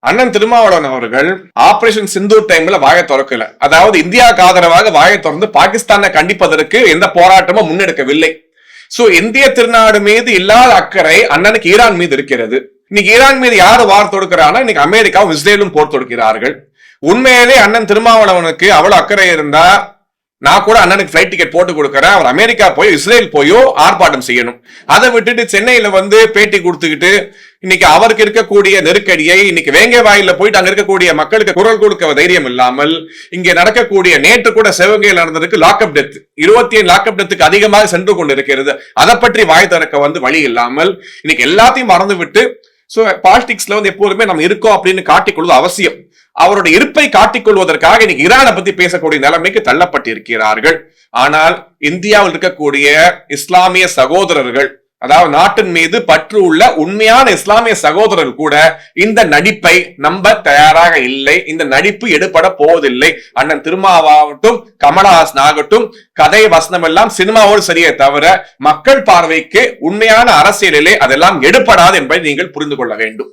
அண்ணன் திருமாவளவன் அவர்கள் ஆபரேஷன் சிந்தூர் டைம்ல வாயை திறக்கல. அதாவது இந்தியாவுக்கு ஆதரவாக வாயை திறந்து பாகிஸ்தானை கண்டிப்பதற்கு எந்த போராட்டமும் முன்னெடுக்கவில்லை. சோ இந்திய திருநாடு மீது இல்லாத அக்கறை அண்ணனுக்கு ஈரான் மீது இருக்கிறது. இன்னைக்கு ஈரான் மீது யாரு வார் தொடுக்கிறான்னா இன்னைக்கு அமெரிக்காவும் இஸ்ரேலும் போர் தொடுக்கிறார்கள். உண்மையிலே அண்ணன் திருமாவளவனுக்கு அவ்வளவு அக்கறை இருந்தா நான் கூட அண்ணனுக்கு ஃபிளைட் டிக்கெட் போட்டு கொடுக்கறேன். அவர் அமெரிக்கா போய் இஸ்ரேல் போயோ ஆர்ப்பாட்டம் செய்யணும். அதை விட்டுட்டு சென்னையில பேட்டி கொடுத்துக்கிட்டு இன்னைக்கு அவருக்கு இருக்கக்கூடிய நெருக்கடியை இன்னைக்கு வேங்க வாயில போயிட்டு அங்க இருக்கக்கூடிய மக்களுக்கு குரல் கொடுக்க தைரியம் இல்லாமல் இங்க நடக்கக்கூடிய நேற்று கூட சிவகங்கையில் நடந்ததுக்கு லாக்அப் டெத் 27 லாக்அப் டெத்துக்கு அதிகமாக சென்று கொண்டு இருக்கிறது. அதை பற்றி வாய் திறக்க வழி இல்லாமல் இன்னைக்கு எல்லாத்தையும் மறந்து விட்டு பாலிடிக்ஸ்ல எப்போதுமே நம்ம இருக்கோம் அப்படின்னு காட்டிக்கொள்வது அவசியம். அவருடைய இருப்பை காட்டிக்கொள்வதற்காக இன்னைக்கு ஈரானை பத்தி பேசக்கூடிய நிலைமைக்கு தள்ளப்பட்டிருக்கிறார்கள். ஆனால் இந்தியாவில் இருக்கக்கூடிய இஸ்லாமிய சகோதரர்கள், அதாவது நாட்டின் மீது பற்று உள்ள உண்மையான இஸ்லாமிய சகோதரர்கள் கூட இந்த நடிப்பை நம்ப தயாராக இல்லை. இந்த நடிப்பு எடுபட போவதில்லை. அண்ணன் திருமாவாகட்டும் கமலஹாசன் ஆகட்டும் கதை வசனம் எல்லாம் சினிமாவோடு சரியே தவிர மக்கள் பார்வைக்கு உண்மையான அரசியலிலே அதெல்லாம் எடுபடாது என்பதை நீங்கள் புரிந்து கொள்ள வேண்டும்.